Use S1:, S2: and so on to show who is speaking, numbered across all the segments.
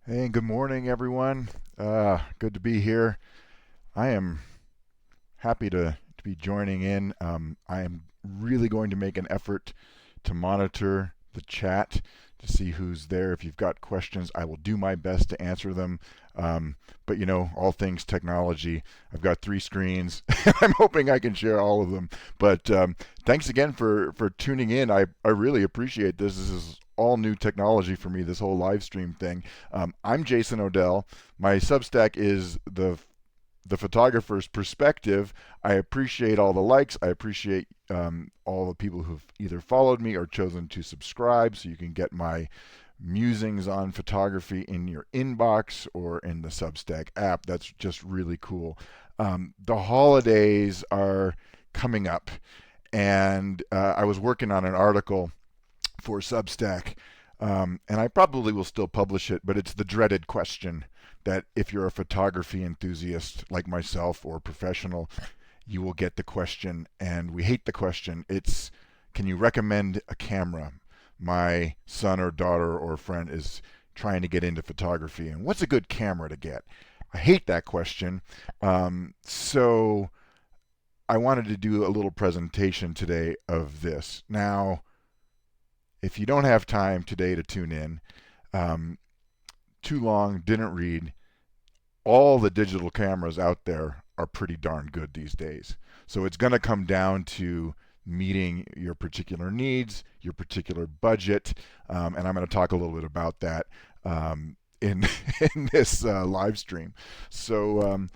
S1: Hey, good morning, everyone. Good to be here. I am happy to be joining in. I am really going to make an effort to monitor the chat to see who's there. If you've got questions, I will do my best to answer them. But all things technology. I've got three screens. I'm hoping I can share all of them. But thanks again for tuning in. I really appreciate this. This is all new technology for me, this whole live stream thing. I'm Jason Odell. My Substack is the photographer's perspective. I appreciate all the likes. I appreciate all the people who've either followed me or chosen to subscribe, so you can get my musings on photography in your inbox or in the Substack app. That's just really cool. The holidays are coming up, and I was working on an article for Substack, and I probably will still publish it, but it's the dreaded question that if you're a photography enthusiast like myself or professional, you will get the question, and we hate the question. It's, can you recommend a camera? My son or daughter or friend is trying to get into photography, and what's a good camera to get? I hate that question. So I wanted to do a little presentation today of this. Now, if you don't have time today to tune in, um, too long, didn't read, all the digital cameras out there are pretty darn good these days. So it's going to come down to meeting your particular needs, your particular budget, and I'm going to talk a little bit about that in in this live stream. So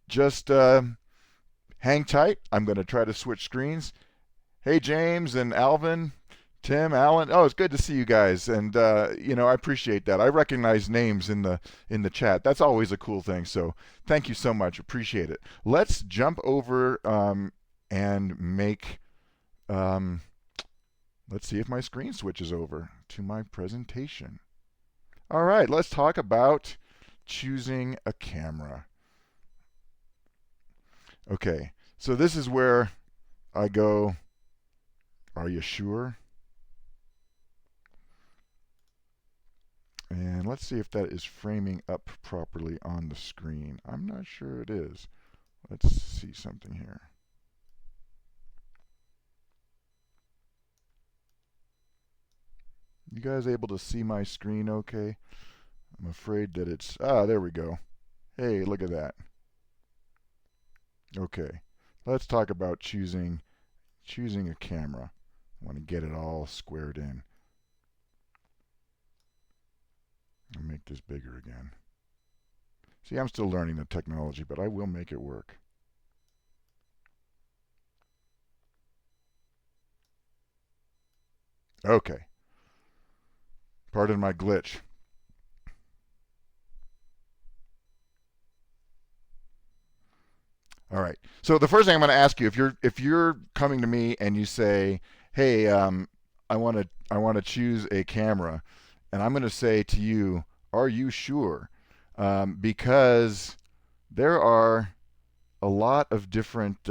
S1: just hang tight. I'm going to try to switch screens. Hey, James and Alvin, Tim, Alan. Oh, it's good to see you guys, and I appreciate that. I recognize names in the chat. That's always a cool thing. So thank you so much. Appreciate it. Let's jump over and make. Um, let's see if my screen switches over to my presentation. All right, let's talk about choosing a camera. Okay, so this is where I go. Are you sure? And let's see if that is framing up properly on the screen. I'm not sure it is. Let's see something here. You guys able to see my screen okay? I'm afraid that it's, there we go. Hey, look at that. Okay, let's talk about choosing a camera. I want to get it all squared in. I'll make this bigger again. See, I'm still learning the technology, but I will make it work. Okay, pardon my glitch. All right. So the first thing I'm going to ask you, if you're coming to me and you say, "Hey, I want to choose a camera," and I'm going to say to you, "Are you sure?" Because there are a lot of different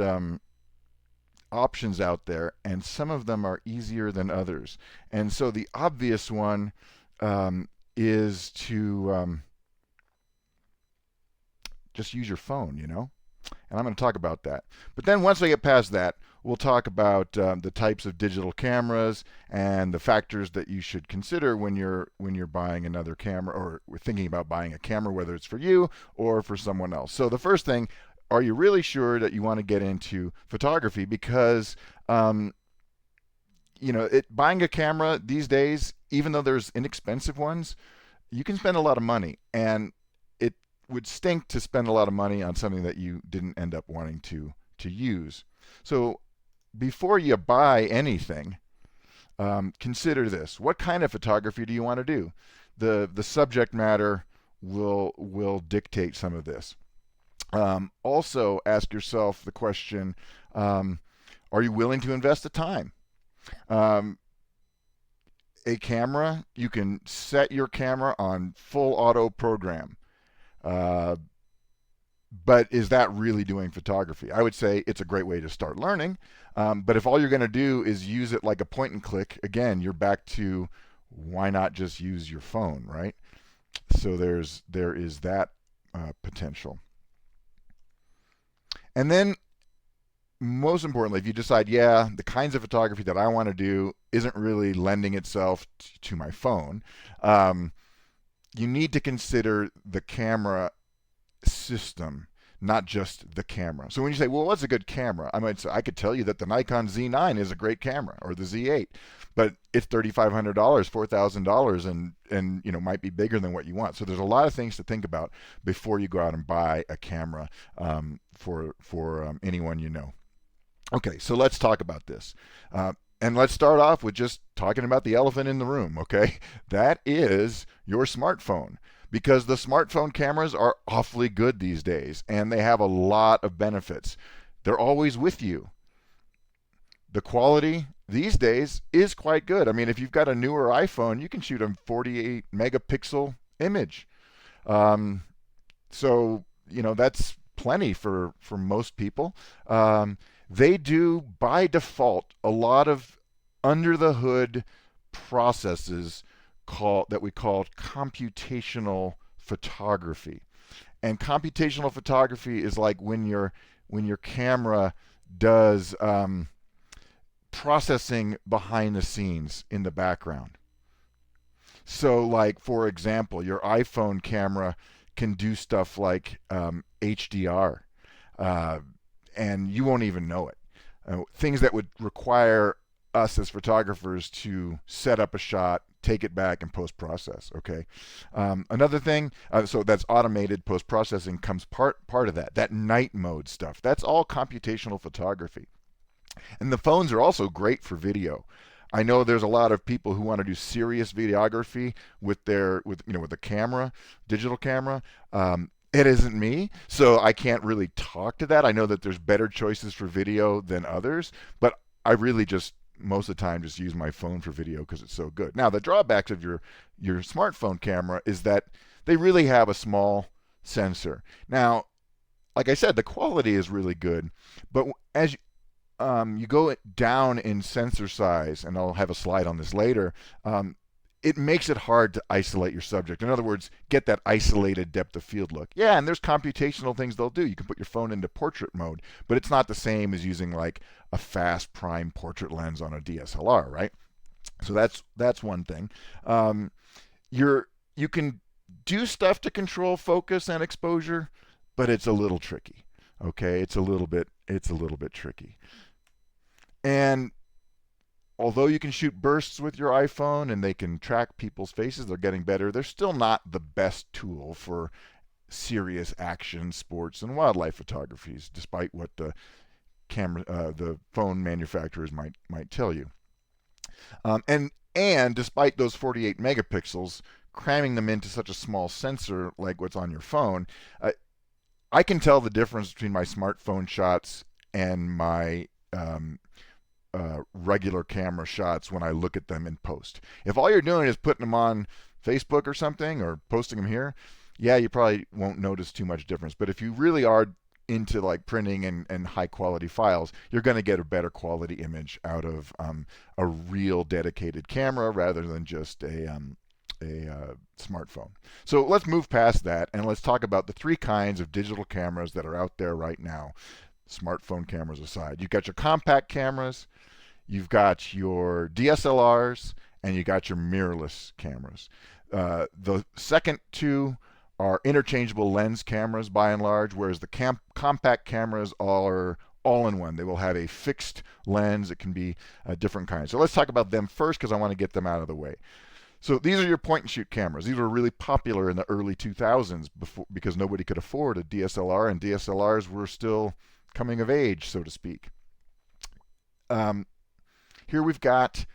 S1: options out there, and some of them are easier than others. And so the obvious one is to just use your phone. And I'm going to talk about that. But then once I get past that, we'll talk about the types of digital cameras and the factors that you should consider when you're buying another camera or thinking about buying a camera, whether it's for you or for someone else. So the first thing, are you really sure that you want to get into photography? Because buying a camera these days, even though there's inexpensive ones, you can spend a lot of money, and it would stink to spend a lot of money on something that you didn't end up wanting to use. So before you buy anything, consider this: what kind of photography do you want to do? The subject matter will dictate some of this. Also, ask yourself the question: are you willing to invest the time? Um, a camera, you can set your camera on full auto program. Uh, but is that really doing photography? I would say it's a great way to start learning. But if all you're going to do is use it like a point and click, again, you're back to why not just use your phone, right? So there is that potential. And then most importantly, if you decide, yeah, the kinds of photography that I want to do isn't really lending itself to my phone, um, you need to consider the camera system, not just the camera. So when you say, well, what's a good camera? I might say, I could tell you that the Nikon Z9 is a great camera, or the Z8, but it's $3,500, $4,000, and might be bigger than what you want. So there's a lot of things to think about before you go out and buy a camera for anyone you know. Okay, so let's talk about this. And let's start off with just talking about the elephant in the room, okay? That is your smartphone. Because the smartphone cameras are awfully good these days, and they have a lot of benefits. They're always with you. The quality these days is quite good. I mean, if you've got a newer iPhone, you can shoot a 48 megapixel image. Um, so, that's plenty for most people. They do, by default, a lot of under the hood processes that we call computational photography. And computational photography is like when your camera does processing behind the scenes in the background. So, like, for example, your iPhone camera can do stuff like HDR, uh, and you won't even know it. Things that would require us as photographers to set up a shot, take it back, and post process. Okay. Another thing, so that's automated post processing comes part of that. That night mode stuff. That's all computational photography. And the phones are also great for video. I know there's a lot of people who want to do serious videography with the camera, digital camera. It isn't me, so I can't really talk to that. I know that there's better choices for video than others, but I really just most of the time just use my phone for video because it's so good. Now, the drawbacks of your smartphone camera is that they really have a small sensor. Now, like I said, the quality is really good, but as you go down in sensor size, and I'll have a slide on this later, it makes it hard to isolate your subject. In other words, get that isolated depth of field look. Yeah, and there's computational things they'll do. You can put your phone into portrait mode, but it's not the same as using like a fast prime portrait lens on a DSLR, right? So that's one thing. You can do stuff to control focus and exposure, but it's a little tricky. Okay, it's a little bit tricky. And although you can shoot bursts with your iPhone and they can track people's faces, they're getting better. They're still not the best tool for serious action, sports, and wildlife photographies, despite what the phone manufacturers might tell you. And despite those 48 megapixels, cramming them into such a small sensor like what's on your phone, I can tell the difference between my smartphone shots and my regular camera shots when I look at them in post. If all you're doing is putting them on Facebook or something or posting them here, yeah, you probably won't notice too much difference. But if you really are into like printing and high quality files, you're going to get a better quality image out of a real dedicated camera rather than just a smartphone. So let's move past that and let's talk about the three kinds of digital cameras that are out there right now, smartphone cameras aside. You've got your compact cameras, you've got your DSLRs, and you got your mirrorless cameras. The second two are interchangeable lens cameras by and large, whereas the compact cameras are all in one. They will have a fixed lens. It can be a different kind. So let's talk about them first because I want to get them out of the way. So these are your point and shoot cameras. These were really popular in the early 2000s because nobody could afford a DSLR, and DSLRs were still coming of age, so to speak. Here we've got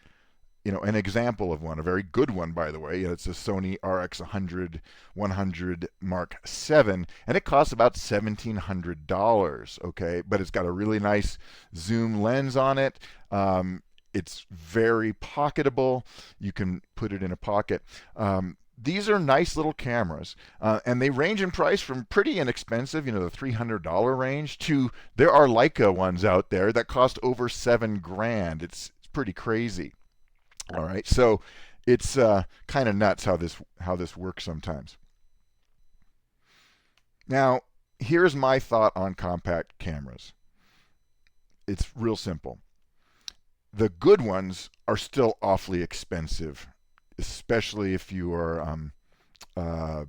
S1: an example of one, a very good one, by the way. It's a Sony RX100 Mark VII, and it costs about $1,700, okay? But it's got a really nice zoom lens on it. It's very pocketable. You can put it in a pocket. These are nice little cameras, and they range in price from pretty inexpensive, the $300 range, to there are Leica ones out there that cost over $7,000. It's pretty crazy. All right, so It's kind of nuts how this works sometimes. Now, here's my thought on compact cameras. It's real simple. The good ones are still awfully expensive, especially if you are uh,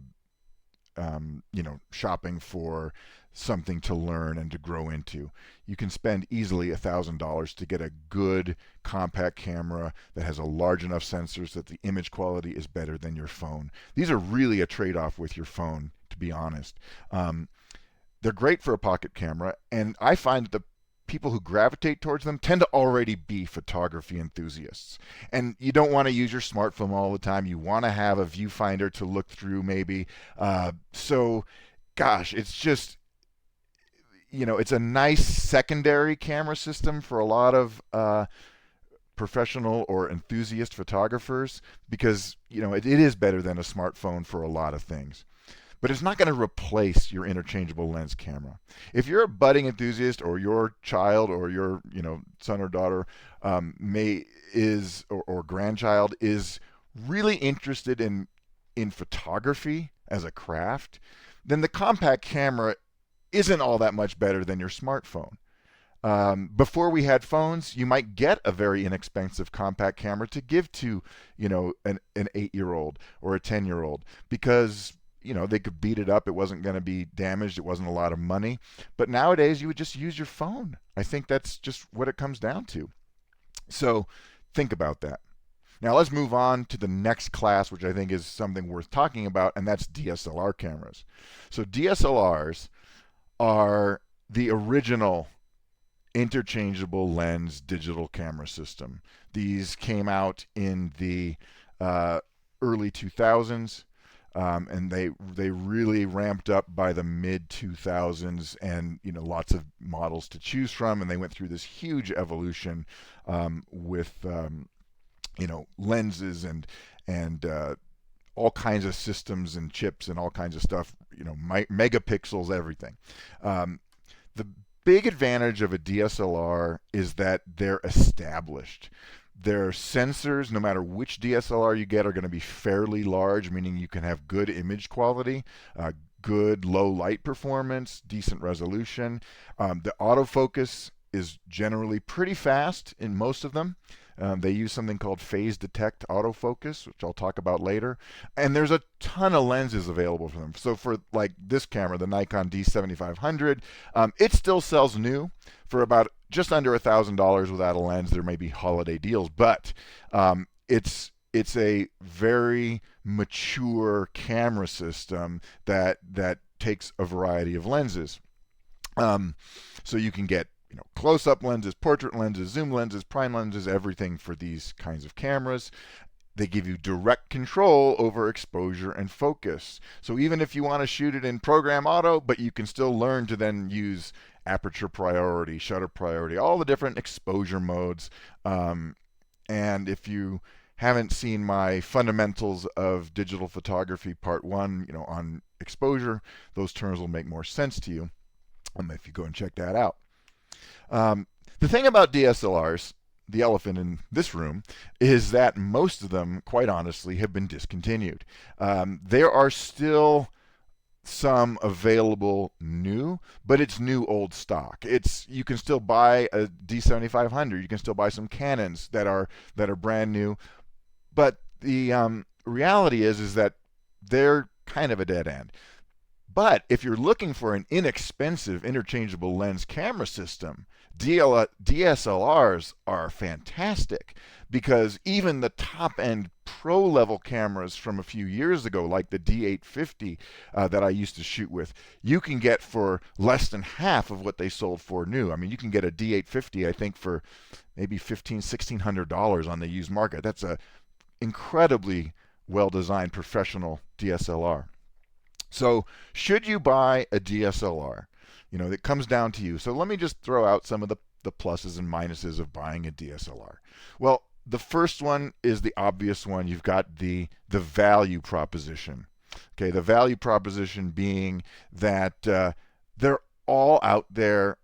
S1: shopping for something to learn and to grow into. You can spend easily $1,000 to get a good compact camera that has a large enough sensors that the image quality is better than your phone. These are really a trade-off with your phone, to be honest. Um, they're great for a pocket camera, and I find that the people who gravitate towards them tend to already be photography enthusiasts. And you don't want to use your smartphone all the time. You want to have a viewfinder to look through, maybe. Gosh, it's just, it's a nice secondary camera system for a lot of professional or enthusiast photographers because, it is better than a smartphone for a lot of things, but it's not going to replace your interchangeable lens camera. If you're a budding enthusiast, or your child or your son or daughter or grandchild is really interested in photography as a craft, then the compact camera isn't all that much better than your smartphone. Before we had phones, you might get a very inexpensive compact camera to give to, an 8-year-old or a 10-year-old because they could beat it up. It wasn't going to be damaged. It wasn't a lot of money. But nowadays, you would just use your phone. I think that's just what it comes down to. So think about that. Now let's move on to the next class, which I think is something worth talking about, and that's DSLR cameras. So DSLRs are the original interchangeable lens digital camera system. These came out in the early 2000s. And they really ramped up by the mid 2000s, and lots of models to choose from, and they went through this huge evolution with lenses and all kinds of systems and chips and all kinds of stuff, megapixels, everything. The big advantage of a DSLR is that they're established. Their sensors, no matter which DSLR you get, are going to be fairly large, meaning you can have good image quality, good low light performance, decent resolution. The autofocus is generally pretty fast in most of them. They use something called phase detect autofocus, which I'll talk about later. And there's a ton of lenses available for them. So for like this camera, the Nikon D7500, it still sells new for about just under $1,000 without a lens. There may be holiday deals, but it's a very mature camera system that takes a variety of lenses. So you can get close-up lenses, portrait lenses, zoom lenses, prime lenses, everything for these kinds of cameras. They give you direct control over exposure and focus. So even if you want to shoot it in program auto, but you can still learn to then use aperture priority, shutter priority, all the different exposure modes. And if you haven't seen my fundamentals of digital photography part 1, on exposure, those terms will make more sense to you if you go and check that out. The thing about DSLRs, the elephant in this room, is that most of them, quite honestly, have been discontinued. There are still some available new, but it's new old stock. You can still buy a D7500. You can still buy some Canons that are brand new, but the reality is that they're kind of a dead end. But if you're looking for an inexpensive interchangeable lens camera system, DSLRs are fantastic, because even the top-end pro-level cameras from a few years ago, like the D850 that I used to shoot with, you can get for less than half of what they sold for new. I mean, you can get a D850, I think, for maybe $1,500-$1,600 on the used market. That's a incredibly well-designed professional DSLR. So should you buy a DSLR? It comes down to you. So let me just throw out some of the pluses and minuses of buying a DSLR. Well, the first one is the obvious one. You've got the value proposition. Okay, the value proposition being that they're all out there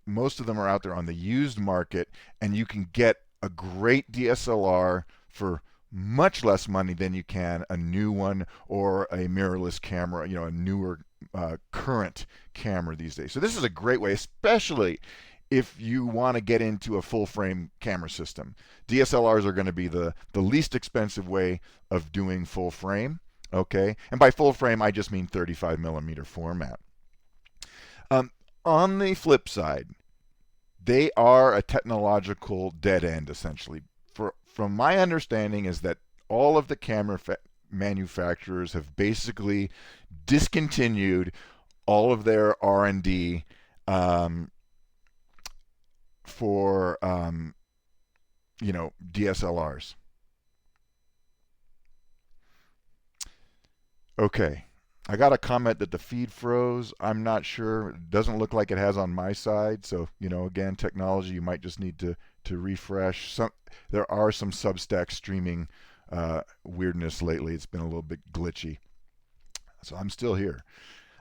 S1: most of them are out there on the used market, and you can get a great DSLR for much less money than you can a new one or a mirrorless camera, a newer current camera these days. So this is a great way, especially if you want to get into a full frame camera system. DSLRs are going to be the least expensive way of doing full frame. Okay, and by full frame, I just mean 35 millimeter format. Um, on the flip side, they are a technological dead end, essentially. From my understanding, is that all of the camera manufacturers have basically discontinued all of their R&D for DSLRs. Okay. I got a comment that the feed froze. I'm not sure. It doesn't look like it has on my side. So, again, technology, you might just need to refresh. There are some Substack streaming weirdness lately. It's been a little bit glitchy. So I'm still here.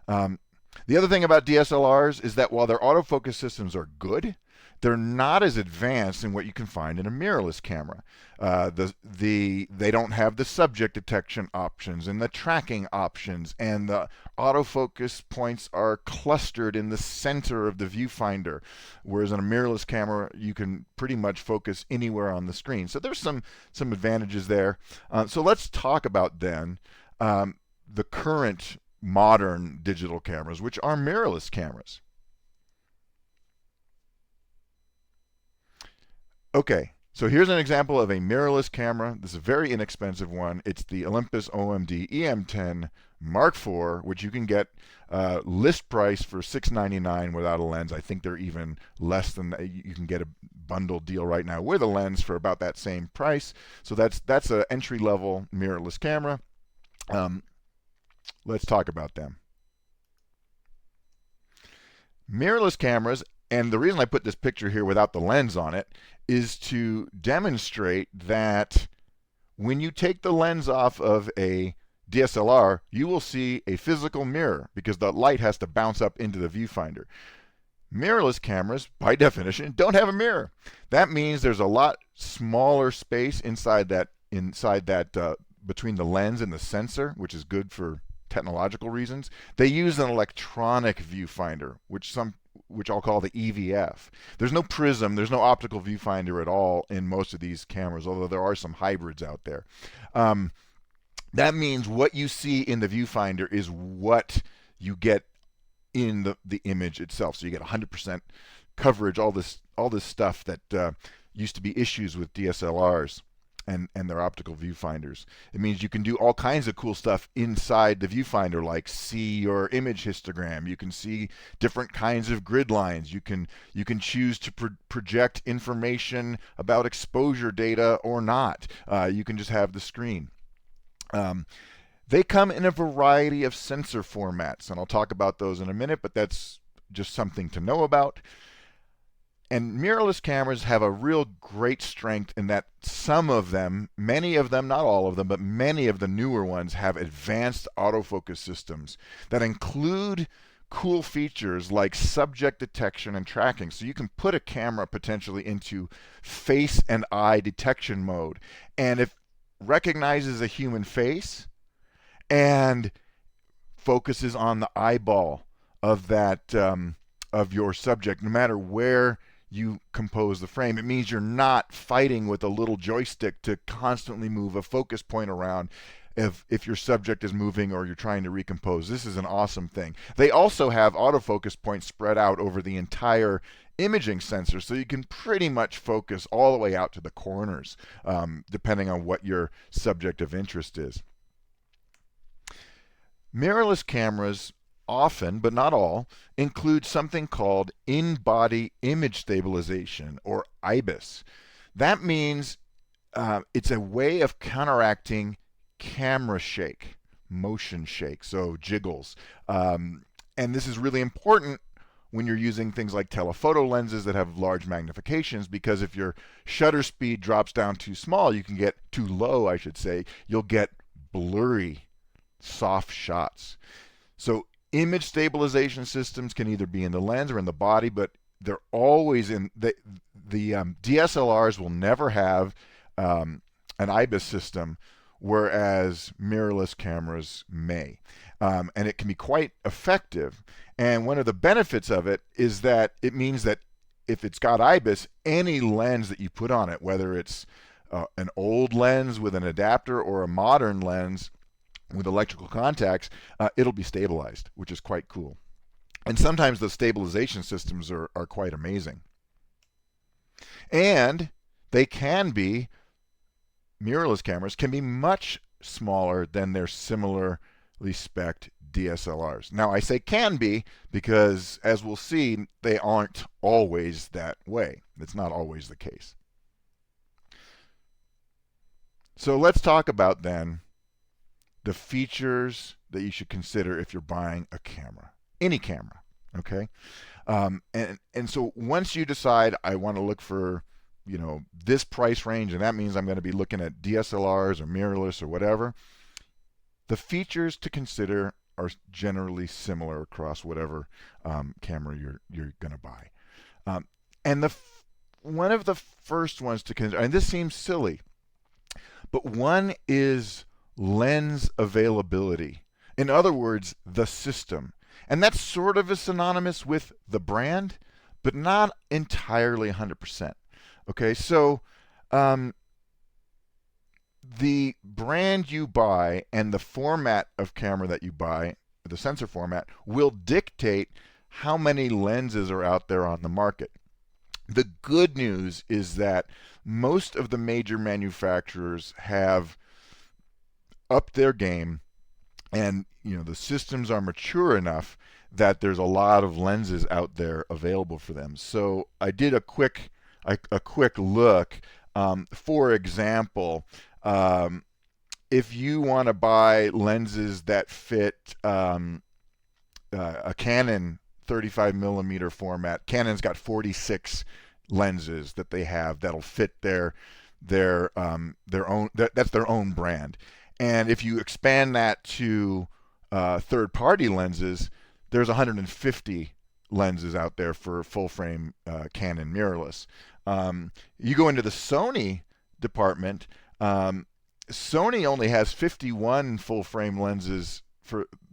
S1: The other thing about DSLRs is that while their autofocus systems are good, they're not as advanced in what you can find in a mirrorless camera. They don't have the subject detection options and the tracking options, and the autofocus points are clustered in the center of the viewfinder, whereas in a mirrorless camera you can pretty much focus anywhere on the screen. So there's some advantages there. So let's talk about then the current modern digital cameras, which are mirrorless cameras. Okay, so here's an example of a mirrorless camera. This is a very inexpensive one. It's the Olympus OMD EM10 Mark IV, which you can get list price for $699 without a lens. I think they're even less than that. You can get a bundle deal right now with a lens for about that same price. So that's an entry-level mirrorless camera. Let's talk about them. Mirrorless cameras, and the reason I put this picture here without the lens on it is to demonstrate that when you take the lens off of a DSLR, you will see a physical mirror because the light has to bounce up into the viewfinder. Mirrorless cameras, by definition, don't have a mirror. That means there's a lot smaller space inside that between the lens and the sensor, which is good for technological reasons. They use an electronic viewfinder, which I'll call the EVF. There's no prism, there's no optical viewfinder at all in most of these cameras, although there are some hybrids out there. That means what you see in the viewfinder is what you get in the image itself. So you get 100% coverage, all this stuff that used to be issues with DSLRs and their optical viewfinders. It means you can do all kinds of cool stuff inside the viewfinder, like see your image histogram. You can see different kinds of grid lines. You can choose to project information about exposure data or not. You can just have the screen. They come in a variety of sensor formats, and I'll talk about those in a minute, but that's just something to know about. And mirrorless cameras have a real great strength in that some of them, many of them, not all of them, but many of the newer ones have advanced autofocus systems that include cool features like subject detection and tracking. So you can put a camera potentially into face and eye detection mode. And if it recognizes a human face and focuses on the eyeball of that of your subject, no matter where you compose the frame, it means you're not fighting with a little joystick to constantly move a focus point around if your subject is moving or you're trying to recompose. This is an awesome thing. They also have autofocus points spread out over the entire imaging sensor, so you can pretty much focus all the way out to the corners, depending on what your subject of interest is. Mirrorless cameras often, but not all, include something called in-body image stabilization, or IBIS. That means it's a way of counteracting camera shake, motion shake, so jiggles. And this is really important when you're using things like telephoto lenses that have large magnifications, because if your shutter speed drops down too small, you can get too low, I should say, you'll get blurry, soft shots. So image stabilization systems can either be in the lens or in the body, but they're always in the DSLRs will never have an IBIS system, whereas mirrorless cameras may. And it can be quite effective. And one of the benefits of it is that it means that if it's got IBIS, any lens that you put on it, whether it's an old lens with an adapter or a modern lens with electrical contacts, it'll be stabilized, which is quite cool. And sometimes the stabilization systems are quite amazing. And they can be, mirrorless cameras can be much smaller than their similarly spec'd DSLRs. Now, I say can be because, as we'll see, they aren't always that way. It's not always the case. So let's talk about then the features that you should consider if you're buying a camera, any camera, okay? And so once you decide I want to look for, this price range, and that means I'm going to be looking at DSLRs or mirrorless or whatever, the features to consider are generally similar across whatever camera you're going to buy. And one of the first ones to consider, and this seems silly, but one is lens availability. In other words, the system. And that's sort of synonymous with the brand, but not entirely 100%. Okay, so the brand you buy and the format of camera that you buy, the sensor format, will dictate how many lenses are out there on the market. The good news is that most of the major manufacturers have upped their game, and the systems are mature enough that there's a lot of lenses out there available for them. So I did a quick look. For example, if you want to buy lenses that fit a Canon 35 millimeter format, Canon's got 46 lenses that they have that'll fit their own. That's their own brand. And if you expand that to third-party lenses, there's 150 lenses out there for full-frame Canon mirrorless. You go into the Sony department. Sony only has 51 full-frame lenses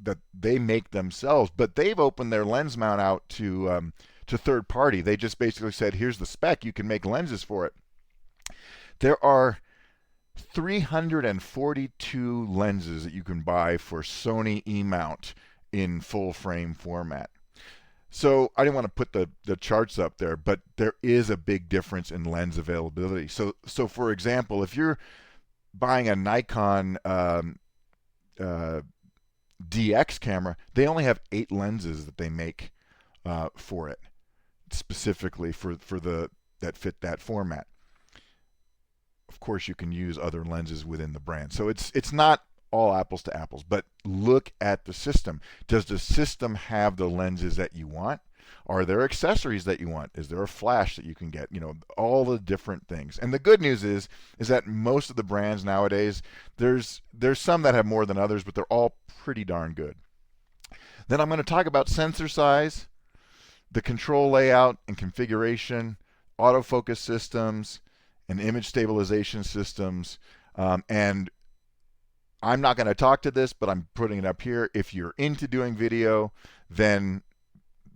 S1: that they make themselves, but they've opened their lens mount out to third party. They just basically said, here's the spec, you can make lenses for it. There are 342 lenses that you can buy for Sony E-mount in full frame format. So I didn't want to put the charts up there, but there is a big difference in lens availability. So for example, if you're buying a Nikon DX camera, they only have 8 lenses that they make for it, specifically for that fit that format. Of course, you can use other lenses within the brand. So it's not all apples to apples, but look at the system. Does the system have the lenses that you want? Are there accessories that you want? Is there a flash that you can get? All the different things. And the good news is that most of the brands nowadays, there's some that have more than others, but they're all pretty darn good. Then I'm going to talk about sensor size, the control layout and configuration, autofocus systems, and image stabilization systems. And I'm not going to talk to this, but I'm putting it up here. If you're into doing video, then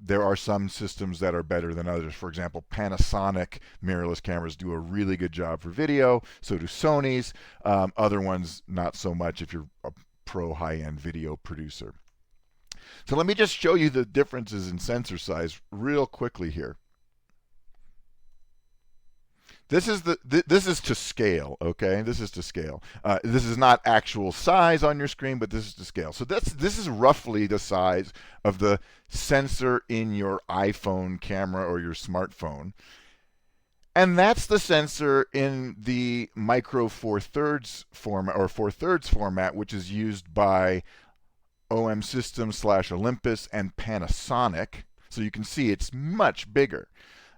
S1: there are some systems that are better than others. For example, Panasonic mirrorless cameras do a really good job for video. So do Sony's. Other ones, not so much if you're a pro high-end video producer. So let me just show you the differences in sensor size real quickly here. This is to scale, okay? This is to scale. This is not actual size on your screen, but this is to scale. So this is roughly the size of the sensor in your iPhone camera or your smartphone. And that's the sensor in the Micro Four Thirds format, or 4/3 format, which is used by OM Systems / Olympus and Panasonic. So you can see it's much bigger.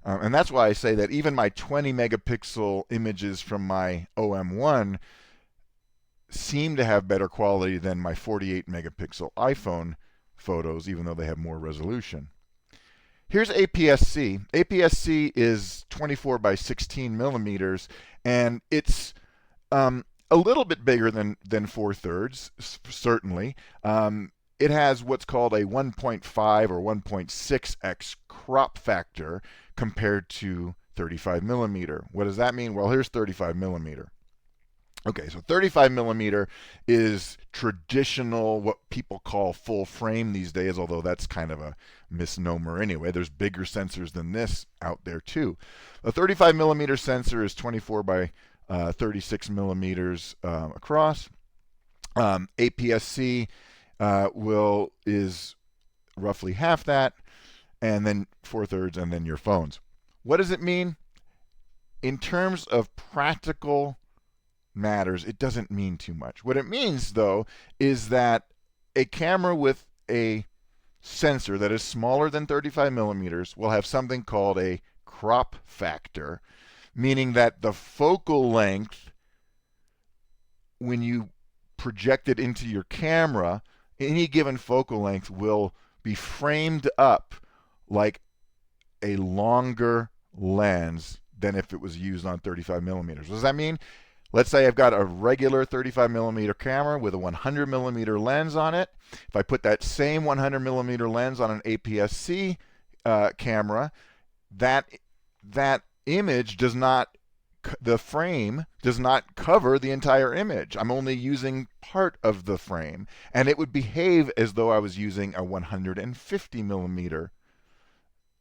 S1: And that's why I say that even my 20 megapixel images from my OM1 seem to have better quality than my 48 megapixel iPhone photos, even though they have more resolution. Here's APS-C. APS-C is 24 by 16 millimeters, and it's A little bit bigger than 4/3, certainly. It has what's called a 1.5 or 1.6x crop factor compared to 35 millimeter. What does that mean? Well, here's 35 millimeter. Okay, so 35 millimeter is traditional, what people call full frame these days, although that's kind of a misnomer anyway. There's bigger sensors than this out there too. A 35 millimeter sensor is 24 by 36 millimeters across. APS-C is roughly half that, and then 4/3, and then your phones. What does it mean? In terms of practical matters, it doesn't mean too much. What it means, though, is that a camera with a sensor that is smaller than 35 millimeters will have something called a crop factor, meaning that the focal length, when you project it into your camera, any given focal length will be framed up like a longer lens than if it was used on 35 millimeters. What does that mean? Let's say I've got a regular 35 millimeter camera with a 100 millimeter lens on it. If I put that same 100 millimeter lens on an APS-C camera, that image does not, the frame does not cover the entire image. I'm only using part of the frame, and it would behave as though I was using a 150 millimeter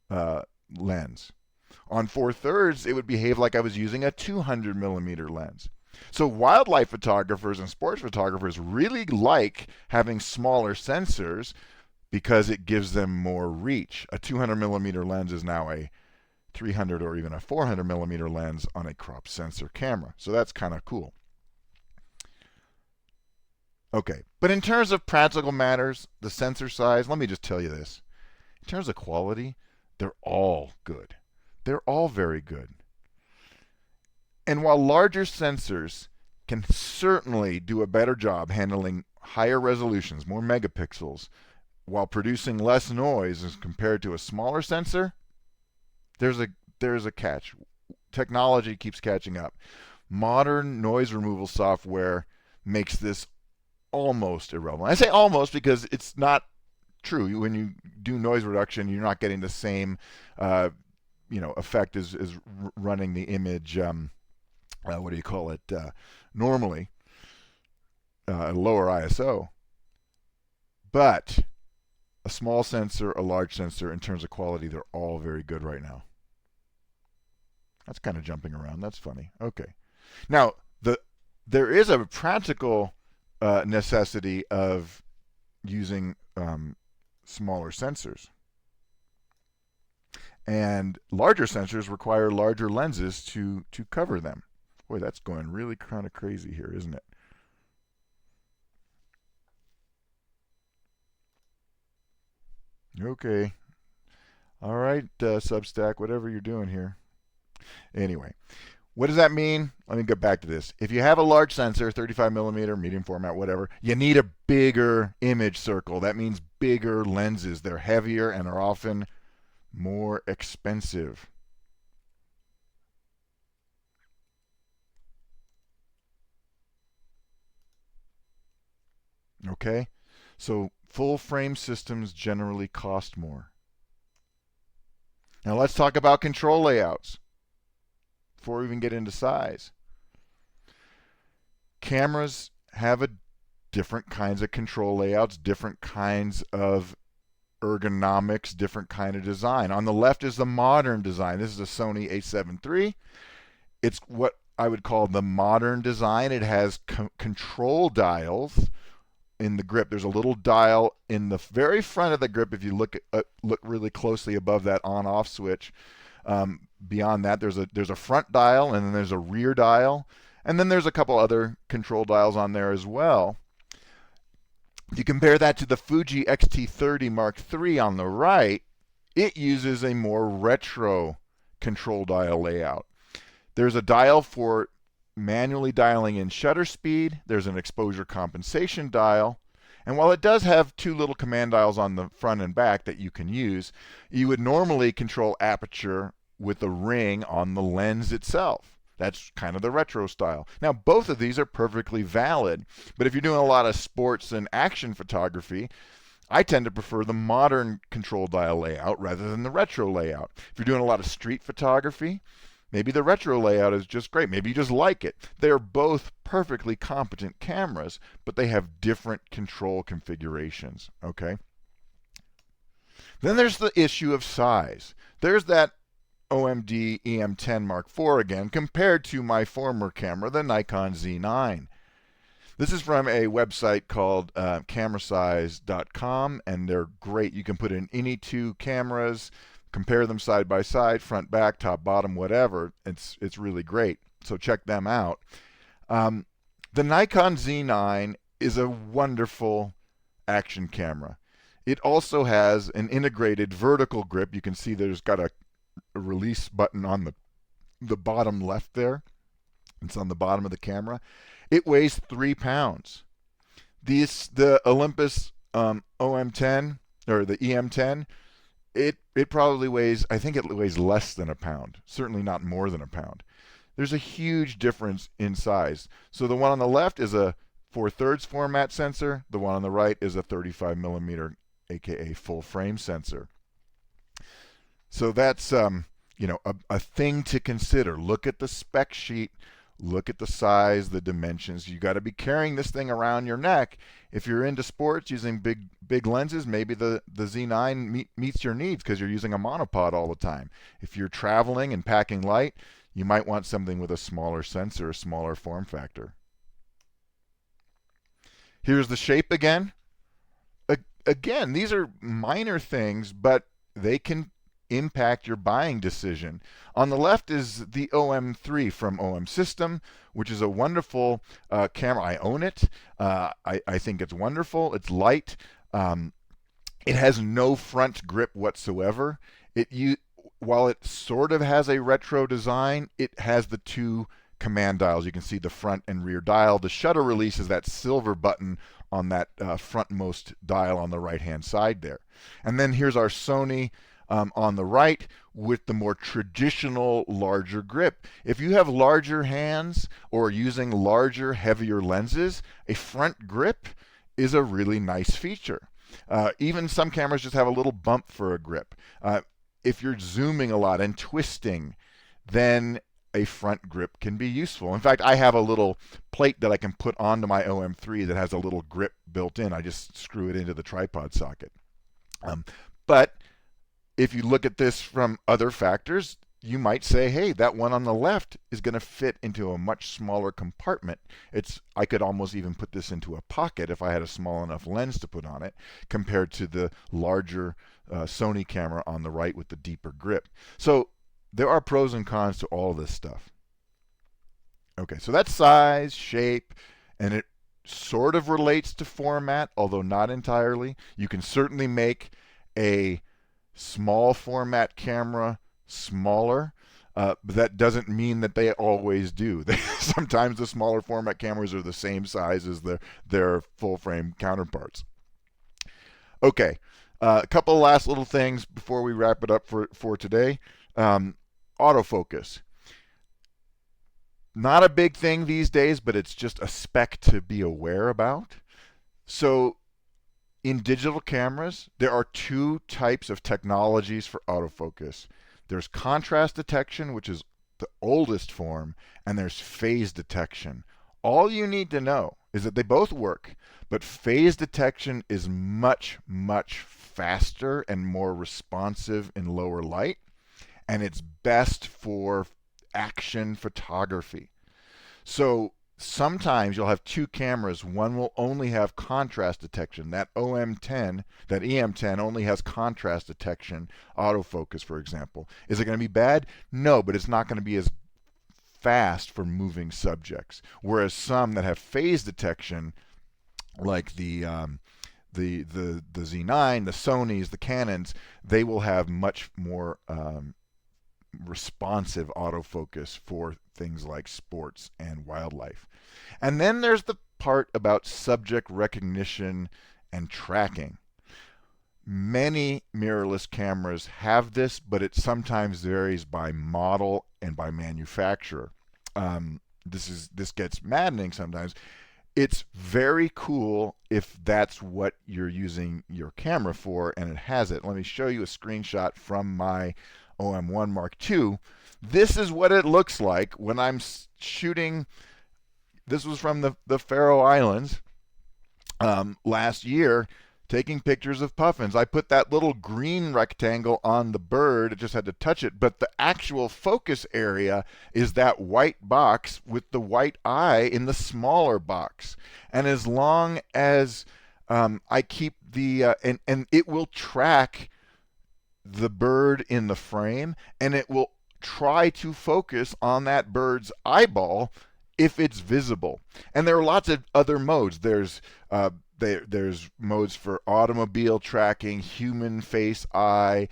S1: lens. On 4/3, it would behave like I was using a 200 millimeter lens. So wildlife photographers and sports photographers really like having smaller sensors because it gives them more reach. A 200 millimeter lens is now a 300 or even a 400 millimeter lens on a crop sensor camera. So that's kind of cool. Okay, but in terms of practical matters, the sensor size, let me just tell you this. In terms of quality, they're all good. They're all very good. And while larger sensors can certainly do a better job handling higher resolutions, more megapixels, while producing less noise as compared to a smaller sensor, there's a catch. Technology keeps catching up. Modern noise removal software makes this almost irrelevant. I say almost because it's not true. When you do noise reduction, you're not getting the same effect as running the image normally, a lower ISO. But a small sensor, a large sensor, in terms of quality, they're all very good right now. That's kind of jumping around. That's funny. Okay. Now, there is a practical necessity of using smaller sensors. And larger sensors require larger lenses to cover them. Boy, that's going really kind of crazy here, isn't it? Okay. All right, Substack, whatever you're doing here. Anyway, what does that mean? Let me get back to this. If you have a large sensor, 35 millimeter, medium format, whatever, you need a bigger image circle. That means bigger lenses. They're heavier and are often more expensive. Okay? So full frame systems generally cost more. Now let's talk about control layouts before we even get into size. Cameras have different kinds of control layouts, different kinds of ergonomics, different kind of design. On the left is the modern design. This is a Sony a7 III. It's what I would call the modern design. It has control dials in the grip. There's a little dial in the very front of the grip. If you look really closely above that on-off switch, beyond that, there's a front dial, and then there's a rear dial, and then there's a couple other control dials on there as well. If you compare that to the Fuji X-T30 Mark III on the right, it uses a more retro control dial layout. There's a dial for manually dialing in shutter speed. There's an exposure compensation dial. And while it does have two little command dials on the front and back that you can use, you would normally control aperture with a ring on the lens itself. That's kind of the retro style. Now, both of these are perfectly valid, but if you're doing a lot of sports and action photography, I tend to prefer the modern control dial layout rather than the retro layout. If you're doing a lot of street photography, maybe the retro layout is just great. Maybe you just like it. They are both perfectly competent cameras, but they have different control configurations, okay? Then there's the issue of size. There's that OMD EM10 Mark IV again, compared to my former camera, the Nikon Z9. This is from a website called camerasize.com, and they're great. You can put in any two cameras, compare them side by side, front, back, top, bottom, whatever. It's really great. So check them out. The Nikon Z9 is a wonderful action camera. It also has an integrated vertical grip. You can see there's got a release button on the bottom left there. It's on the bottom of the camera. It weighs 3 pounds. The Olympus OM10 or the EM10, it probably weighs, I think it weighs less than a pound. Certainly not more than a pound. There's a huge difference in size. So the one on the left is a 4/3 format sensor. The one on the right is a 35 millimeter, aka full frame sensor. So that's a thing to consider. Look at the spec sheet. Look at the size, the dimensions. You got to be carrying this thing around your neck. If you're into sports using big lenses, maybe the Z9 meets your needs because you're using a monopod all the time. If you're traveling and packing light, you might want something with a smaller sensor, a smaller form factor. Here's the shape again. Again, these are minor things, but they can impact your buying decision. On the left is the OM3 from OM System, which is a wonderful camera. I own it. I think it's wonderful. It's light. It has no front grip whatsoever. While it sort of has a retro design, it has the two command dials. You can see the front and rear dial. The shutter release is that silver button on that frontmost dial on the right-hand side there. And then here's our Sony on the right with the more traditional larger grip. If you have larger hands or using larger, heavier lenses, a front grip is a really nice feature. Even some cameras just have a little bump for a grip. If you're zooming a lot and twisting, then a front grip can be useful. In fact, I have a little plate that I can put onto my OM3 that has a little grip built in. I just screw it into the tripod socket. But if you look at this from other factors, you might say, hey, that one on the left is going to fit into a much smaller compartment. I could almost even put this into a pocket if I had a small enough lens to put on it, compared to the larger Sony camera on the right with the deeper grip. So there are pros and cons to all this stuff. Okay, so that's size, shape, and it sort of relates to format, although not entirely. You can certainly make a small format camera smaller, but that doesn't mean that they always do. Sometimes the smaller format cameras are the same size as their full frame counterparts. Okay, a couple of last little things before we wrap it up for today. Autofocus. Not a big thing these days, but it's just a spec to be aware about. So in digital cameras, there are two types of technologies for autofocus. There's contrast detection, which is the oldest form, and there's phase detection. All you need to know is that they both work, but phase detection is much, much faster and more responsive in lower light, and it's best for action photography. So sometimes you'll have two cameras. One will only have contrast detection. That OM10, that EM10 only has contrast detection, autofocus, for example. Is it going to be bad? No, but it's not going to be as fast for moving subjects. Whereas some that have phase detection, like the Z9, the Sonys, the Canons, they will have much more responsive autofocus for things like sports and wildlife. And then there's the part about subject recognition and tracking. Many mirrorless cameras have this, but it sometimes varies by model and by manufacturer. this gets maddening sometimes. It's very cool if that's what you're using your camera for and it has it. Let me show you a screenshot from my OM1 Mark II. This is what it looks like when I'm shooting. This was from the Faroe Islands last year, taking pictures of puffins. I put that little green rectangle on the bird. It just had to touch it. But the actual focus area is that white box with the white eye in the smaller box. And as long as I keep the, and it will track the bird in the frame, and it will try to focus on that bird's eyeball if it's visible. And there are lots of other modes. There's modes for automobile tracking, human face eye,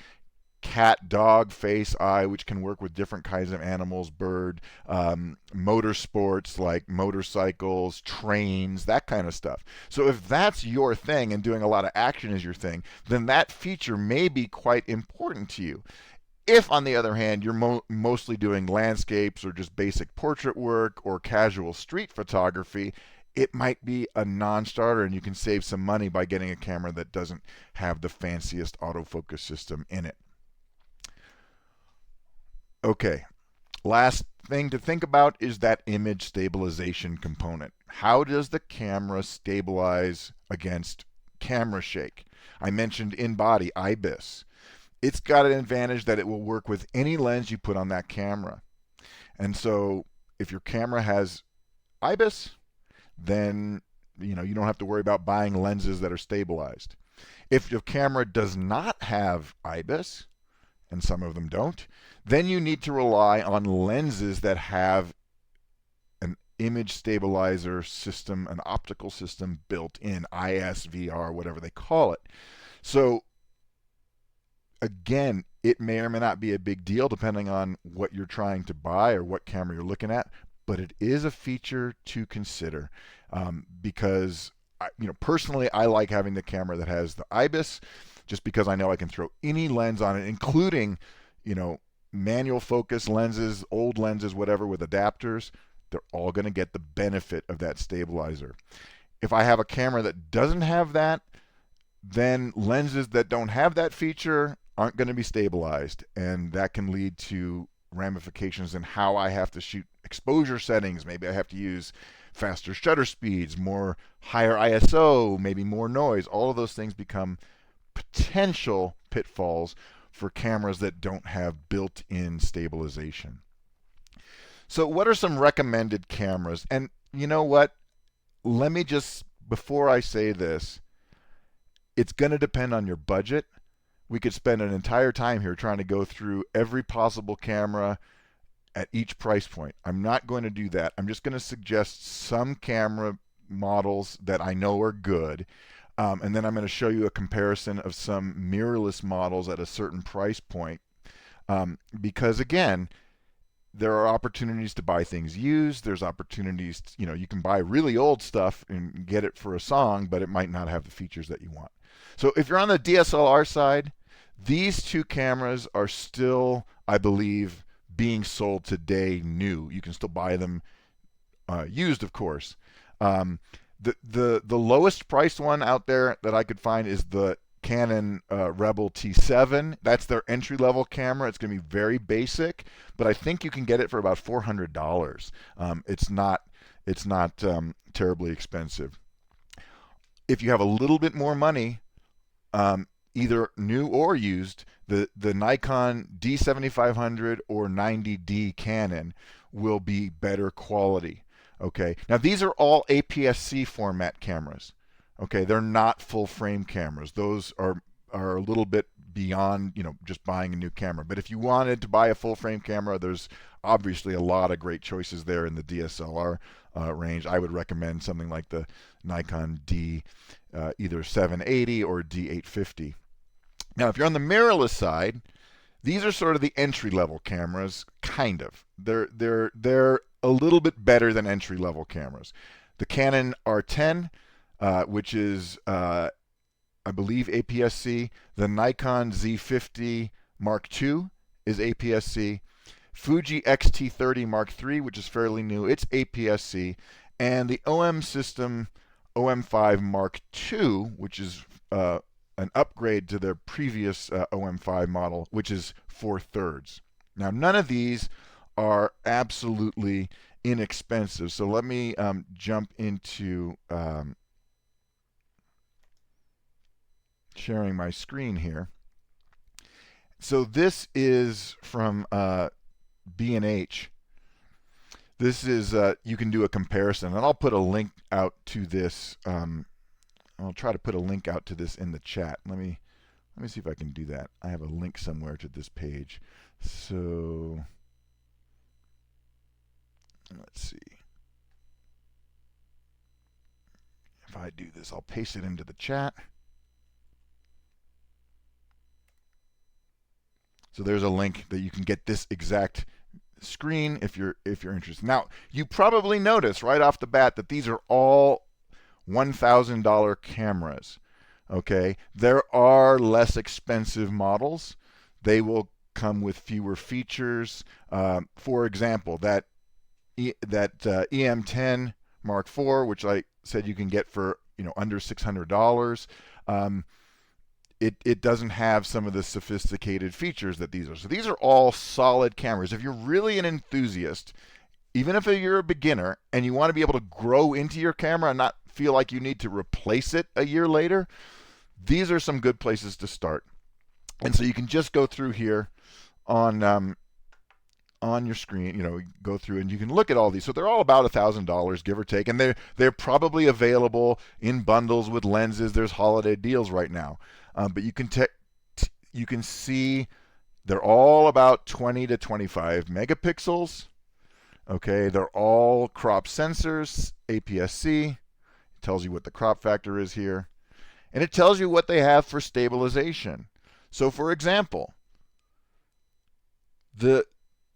S1: cat dog face eye, which can work with different kinds of animals, bird, motorsports like motorcycles, trains, that kind of stuff. So if that's your thing and doing a lot of action is your thing, then that feature may be quite important to you. If, on the other hand, you're mostly doing landscapes or just basic portrait work or casual street photography, it might be a non-starter, and you can save some money by getting a camera that doesn't have the fanciest autofocus system in it. Okay, last thing to think about is that image stabilization component. How does the camera stabilize against camera shake? I mentioned in-body IBIS. It's got an advantage that it will work with any lens you put on that camera. And so if your camera has IBIS, then you don't have to worry about buying lenses that are stabilized. If your camera does not have IBIS, and some of them don't, then you need to rely on lenses that have an image stabilizer system, an optical system built in, ISVR, whatever they call it. So again, it may or may not be a big deal depending on what you're trying to buy or what camera you're looking at, but it is a feature to consider because personally, I like having the camera that has the IBIS just because I know I can throw any lens on it, including manual focus lenses, old lenses, whatever, with adapters. They're all going to get the benefit of that stabilizer. If I have a camera that doesn't have that, then lenses that don't have that feature aren't going to be stabilized, and that can lead to ramifications in how I have to shoot exposure settings. Maybe I have to use faster shutter speeds, more higher ISO, maybe more noise. All of those things become potential pitfalls for cameras that don't have built-in stabilization. So what are some recommended cameras? And you know what? Let me just, before I say this, it's going to depend on your budget. We could spend an entire time here trying to go through every possible camera at each price point. I'm not going to do that. I'm just going to suggest some camera models that I know are good. And then I'm going to show you a comparison of some mirrorless models at a certain price point. Because again, there are opportunities to buy things used. There's opportunities, you can buy really old stuff and get it for a song, but it might not have the features that you want. So if you're on the DSLR side, these two cameras are still, I believe, being sold today new. You can still buy them used, of course. The lowest priced one out there that I could find is the Canon Rebel T7. That's their entry level camera. It's going to be very basic, but I think you can get it for about $400. It's not terribly expensive. If you have a little bit more money, either new or used, the Nikon D7500 or 90D Canon will be better quality. Okay, now these are all APS-C format cameras. Okay, they're not full frame cameras. Those are a little bit beyond just buying a new camera. But if you wanted to buy a full frame camera, there's obviously a lot of great choices there in the DSLR range. I would recommend something like the Nikon D either 780 or D850. Now, if you're on the mirrorless side, these are sort of the entry level cameras, kind of. They're a little bit better than entry level cameras. The Canon R10, which is I believe APS-C. The Nikon Z50 Mark II is APS-C. Fuji X-T30 Mark III, which is fairly new. It's APS-C. And the OM System OM5 Mark II, which is an upgrade to their previous OM5 model, which is 4/3. Now, none of these are absolutely inexpensive. So let me jump into sharing my screen here. So this is from B&H. This is, you can do a comparison, and I'll put a link out to this. I'll try to put a link out to this in the chat. Let me see if I can do that. I have a link somewhere to this page. So let's see. If I do this, I'll paste it into the chat. So there's a link that you can get this exact screen if you're interested. Now, you probably notice right off the bat that these are all $1,000 cameras. Okay, there are less expensive models. They will come with fewer features. For example, that EM10 Mark IV, which I said you can get for under $600. It doesn't have some of the sophisticated features that these are. So these are all solid cameras. If you're really an enthusiast, even if you're a beginner and you want to be able to grow into your camera and not feel like you need to replace it a year later, these are some good places to start. And so you can just go through here on your screen, go through and you can look at all these. So they're all about $1,000, give or take, and they're probably available in bundles with lenses. There's holiday deals right now, but you can see they're all about 20 to 25 megapixels. Okay, they're all crop sensors, APS-C. It tells you what the crop factor is here, and it tells you what they have for stabilization. So, for example, the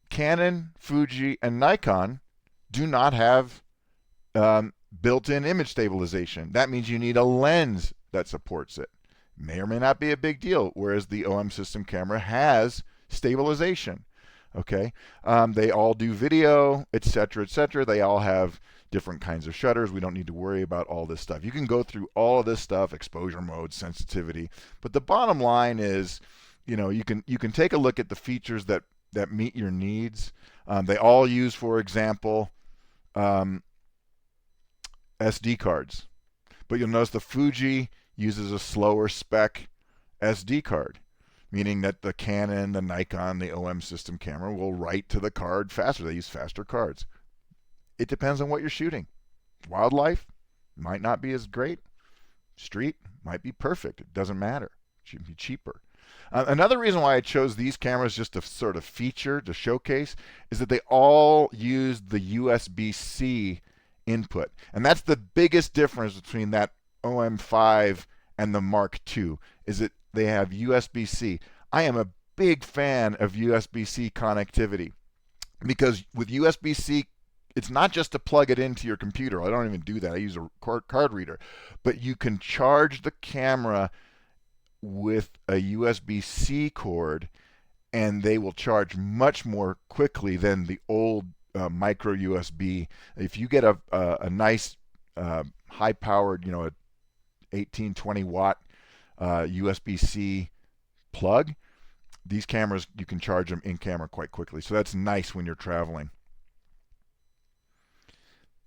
S1: Canon, Fuji, and Nikon do not have built-in image stabilization. That means you need a lens that supports it. May or may not be a big deal, whereas the OM System camera has stabilization. Okay, they all do video, etc., etc. They all have different kinds of shutters. We don't need to worry about all this stuff. You can go through all of this stuff, exposure mode, sensitivity, but the bottom line is, you can take a look at the features that meet your needs. They all use, for example, SD cards. But you'll notice the Fuji uses a slower spec SD card, meaning that the Canon, the Nikon, the OM System camera will write to the card faster. They use faster cards. It depends on what you're shooting. Wildlife might not be as great. Street might be perfect. It doesn't matter. It should be cheaper. Another reason why I chose these cameras just to sort of feature, to showcase, is that they all use the USB-C input. And that's the biggest difference between that OM5 and the Mark II, is that they have USB-C. I am a big fan of USB-C connectivity because with USB-C, it's not just to plug it into your computer. I don't even do that. I use a card reader. But you can charge the camera with a USB-C cord, and they will charge much more quickly than the old micro USB. If you get a nice high-powered, a 18, 20 watt USB-C plug, these cameras, you can charge them in camera quite quickly. So that's nice when you're traveling.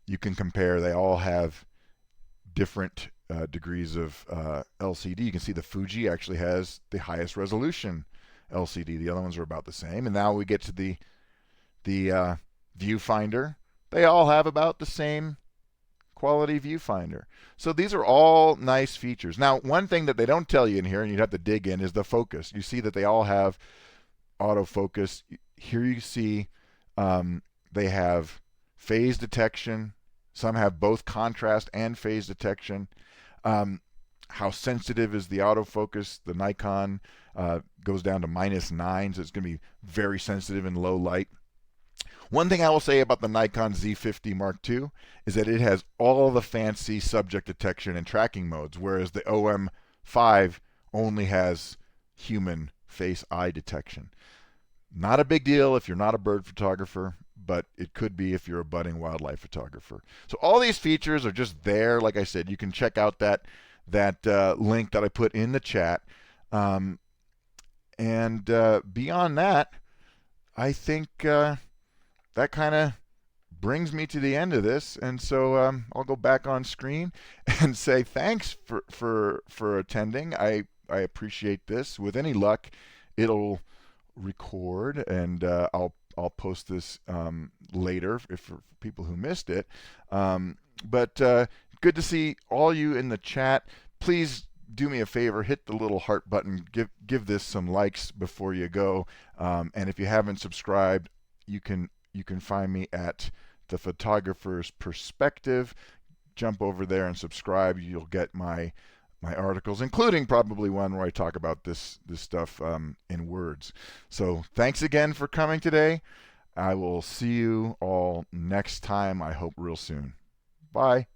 S1: You can compare. They all have different degrees of LCD. You can see the Fuji actually has the highest resolution LCD. The other ones are about the same. And now we get to the viewfinder. They all have about the same quality viewfinder. So these are all nice features. Now, one thing that they don't tell you in here, and you'd have to dig in, is the focus. You see that they all have autofocus. Here you see they have phase detection. Some have both contrast and phase detection. How sensitive is the autofocus? The Nikon goes down to -9, so it's going to be very sensitive in low light. One thing I will say about the Nikon Z50 Mark II is that it has all the fancy subject detection and tracking modes, whereas the OM5 only has human face eye detection. Not a big deal if you're not a bird photographer, but it could be if you're a budding wildlife photographer. So all these features are just there. Like I said, you can check out that link that I put in the chat. Um, and beyond that, I think that kind of brings me to the end of this, and so I'll go back on screen and say thanks for attending. I appreciate this. With any luck, it'll record, and I'll post this later if for people who missed it. But good to see all you in the chat. Please do me a favor, hit the little heart button, give this some likes before you go. And if you haven't subscribed, you can find me at The Photographer's Perspective. Jump over there and subscribe. You'll get my articles, including probably one where I talk about this stuff in words. So thanks again for coming today. I will see you all next time, I hope real soon. Bye.